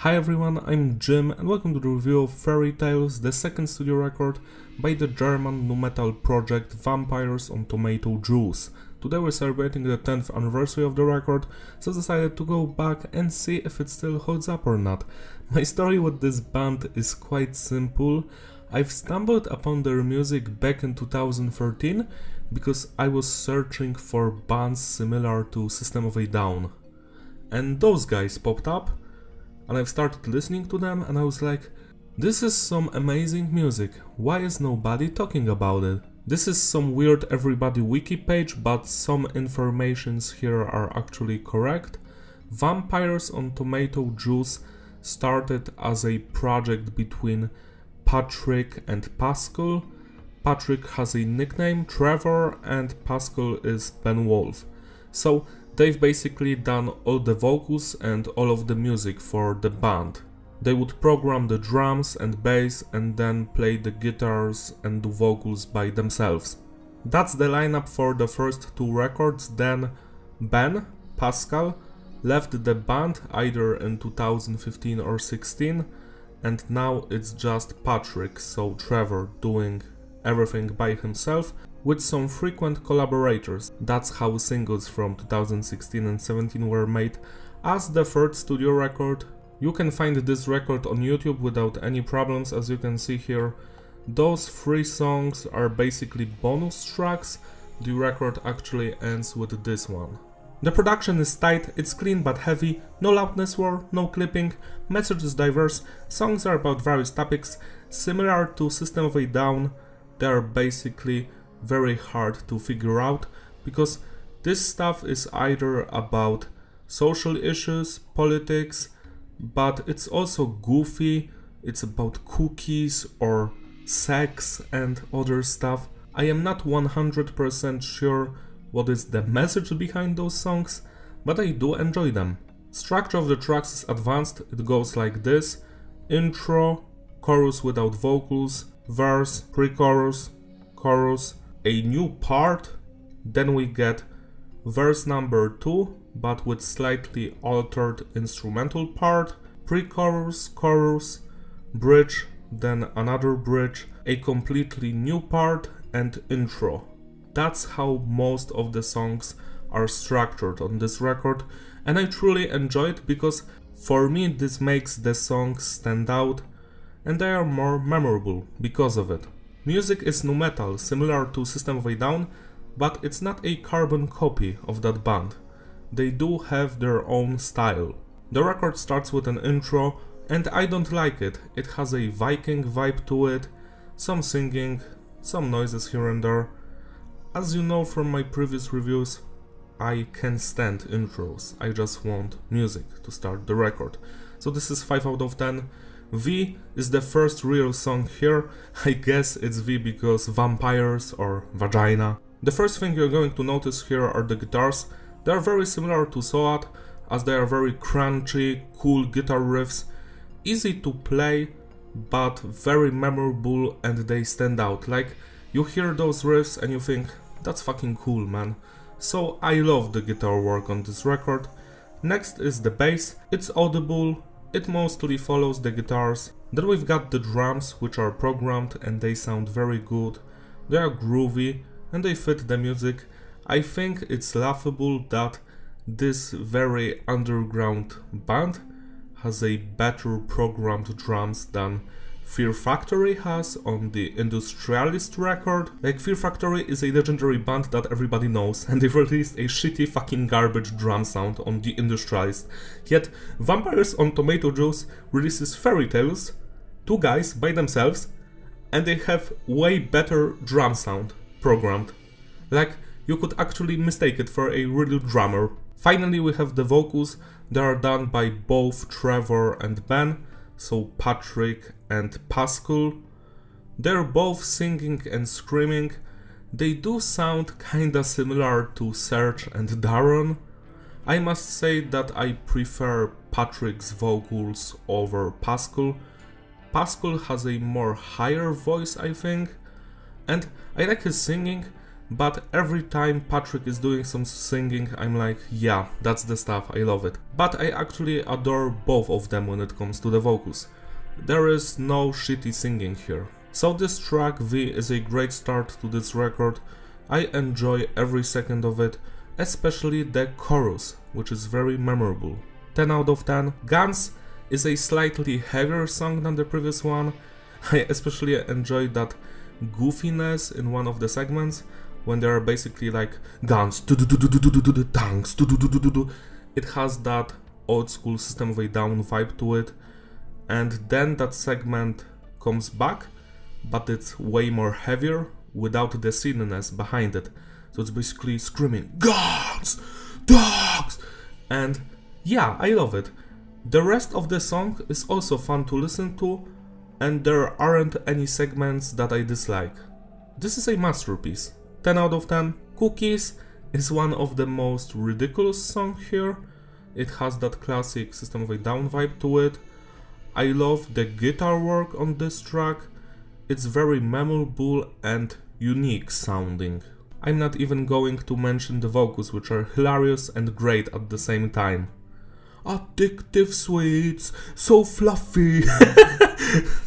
Hi everyone, I'm Jim and welcome to the review of Fairytales, the second studio record by the German nu metal project Vampires on Tomato Juice. Today we're celebrating the 10th anniversary of the record, so I decided to go back and see if it still holds up or not. My story with this band is quite simple. I've stumbled upon their music back in 2013 because I was searching for bands similar to System of a Down. And those guys popped up. And I've started listening to them and I was like, this is some amazing music, why is nobody talking about it? This is some weird everybody wiki page, but some informations here are actually correct. Vampires on Tomato Juice started as a project between Patrick and Pascal. Patrick has a nickname, Trevor, and Pascal is Ben Wolf. So they've basically done all the vocals and all of the music for the band. They would program the drums and bass and then play the guitars and the vocals by themselves. That's the lineup for the first two records. Then Ben, Pascal, left the band either in 2015 or 16, and now it's just Patrick, so Trevor, doing everything by himself, with some frequent collaborators. That's how singles from 2016 and 17 were made as the third studio record. You can find this record on YouTube without any problems, as you can see here. Those three songs are basically bonus tracks. The record actually ends with this one. The production is tight, it's clean but heavy, no loudness war, no clipping, message is diverse, songs are about various topics, similar to System of a Down. They are basically very hard to figure out because this stuff is either about social issues, politics, but it's also goofy, it's about cookies or sex and other stuff. I am not 100% sure what is the message behind those songs, but I do enjoy them. Structure of the tracks is advanced, it goes like this: intro, chorus without vocals, verse, pre-chorus, chorus, a new part, then we get verse number 2 but with slightly altered instrumental part, pre-chorus, chorus, bridge, then another bridge, a completely new part, and intro. That's how most of the songs are structured on this record, and I truly enjoy it because for me this makes the songs stand out and they are more memorable because of it. Music is nu metal, similar to System of a Down, but it's not a carbon copy of that band. They do have their own style. The record starts with an intro, and I don't like it. It has a Viking vibe to it, some singing, some noises here and there. As you know from my previous reviews, I can stand intros, I just want music to start the record. So this is 5 out of 10. V is the first real song here. I guess it's V because vampires or vagina. The first thing you're going to notice here are the guitars. They are very similar to Soat, as they are very crunchy, cool guitar riffs. Easy to play, but very memorable, and they stand out. Like, you hear those riffs and you think, that's fucking cool, man. So I love the guitar work on this record. Next is the bass. It's audible. It mostly follows the guitars. Then we've got the drums, which are programmed and they sound very good. They are groovy and they fit the music. I think it's laughable that this very underground band has a better programmed drums than Fear Factory has on the Industrialist record. Like, Fear Factory is a legendary band that everybody knows, and they released a shitty fucking garbage drum sound on the Industrialist. Yet Vampires on Tomato Juice releases Fairytales, two guys by themselves, and they have way better drum sound programmed. Like, you could actually mistake it for a real drummer. Finally we have the vocals. They are done by both Trevor and Ben, so Patrick and Pascal. They're both singing and screaming. They do sound kinda similar to Serge and Darren. I must say that I prefer Patrick's vocals over Pascal. Pascal has a more higher voice, I think, and I like his singing, but every time Patrick is doing some singing, I'm like, yeah, that's the stuff, I love it. But I actually adore both of them when it comes to the vocals. There is no shitty singing here. So this track V is a great start to this record. I enjoy every second of it, especially the chorus, which is very memorable. 10 out of 10. Guns is a slightly heavier song than the previous one. I especially enjoyed that goofiness in one of the segments, when they are basically like guns, tanks, it has that old school System of a Down vibe to it, and then that segment comes back, but it's way more heavier without the silliness behind it. So it's basically screaming guns, dogs, and yeah, I love it. The rest of the song is also fun to listen to, and there aren't any segments that I dislike. This is a masterpiece. 10 out of 10. Cookies is one of the most ridiculous songs here. It has that classic System of a Down vibe to it. I love the guitar work on this track. It's very memorable and unique sounding. I'm not even going to mention the vocals, which are hilarious and great at the same time. Addictive sweets, so fluffy.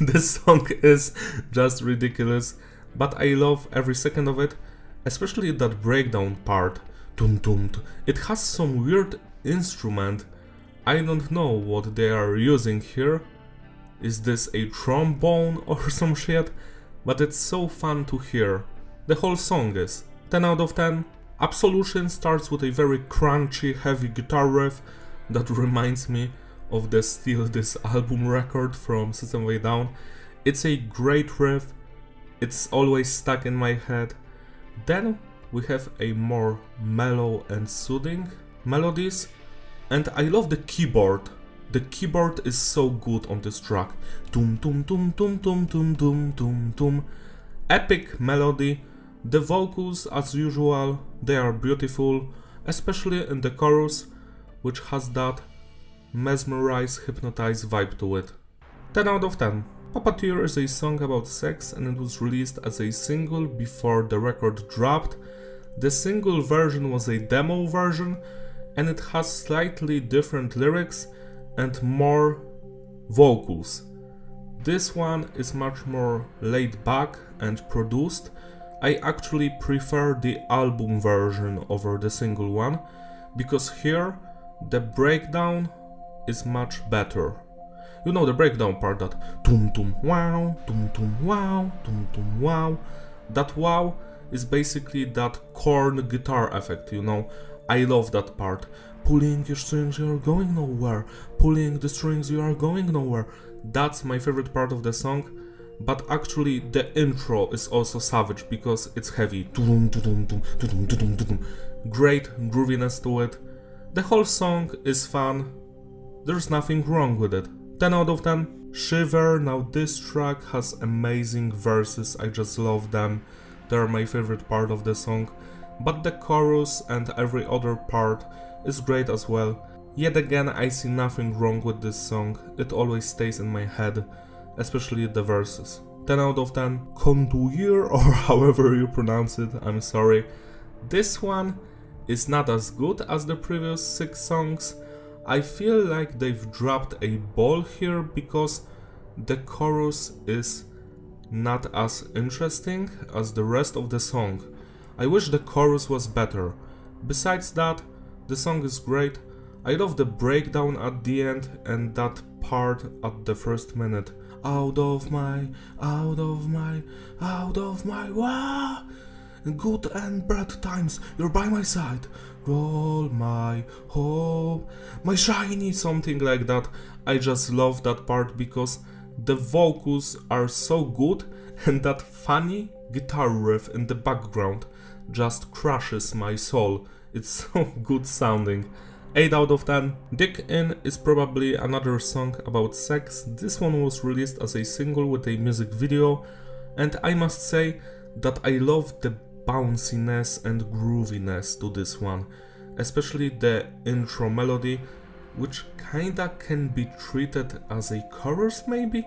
This song is just ridiculous, but I love every second of it, especially that breakdown part. Tum tum. It has some weird instrument. I don't know what they are using here. Is this a trombone or some shit? But it's so fun to hear. The whole song is. 10 out of 10. Absolution starts with a very crunchy, heavy guitar riff that reminds me of the Steal This Album record from System of a Down. It's a great riff, it's always stuck in my head. Then we have a more mellow and soothing melodies, and I love the keyboard. The keyboard is so good on this track. Tum tum tum tum tum tum tum tum tum. Epic melody. The vocals, as usual, they are beautiful, especially in the chorus, which has that mesmerize, hypnotize vibe to it. 10 out of 10. Puppeteer is a song about sex, and it was released as a single before the record dropped. The single version was a demo version, and it has slightly different lyrics and more vocals. This one is much more laid back and produced. I actually prefer the album version over the single one, because here the breakdown is much better. You know the breakdown part, that tum tum wow, tum tum wow, tum tum wow. That wow is basically that corn guitar effect, you know. I love that part. Pulling your strings, you are going nowhere. Pulling the strings, you are going nowhere. That's my favorite part of the song. But actually the intro is also savage because it's heavy. Great grooviness to it. The whole song is fun. There's nothing wrong with it. 10 out of 10. Shiver. Now this track has amazing verses. I just love them. They're my favorite part of the song. But the chorus and every other part is great as well. Yet again, I see nothing wrong with this song. It always stays in my head, especially the verses. 10 out of 10. Conduire, or however you pronounce it, I'm sorry. This one is not as good as the previous 6 songs. I feel like they've dropped a ball here because the chorus is not as interesting as the rest of the song. I wish the chorus was better. Besides that, the song is great. I love the breakdown at the end and that part at the first minute. Out of my, wow. Good and bad times, you're by my side. Roll my hope, my shiny, something like that. I just love that part because the vocals are so good and that funny guitar riff in the background just crushes my soul. It's so good sounding. 8 out of 10. Dig In is probably another song about sex. This one was released as a single with a music video, and I must say that I love the bounciness and grooviness to this one, especially the intro melody, which kinda can be treated as a chorus maybe.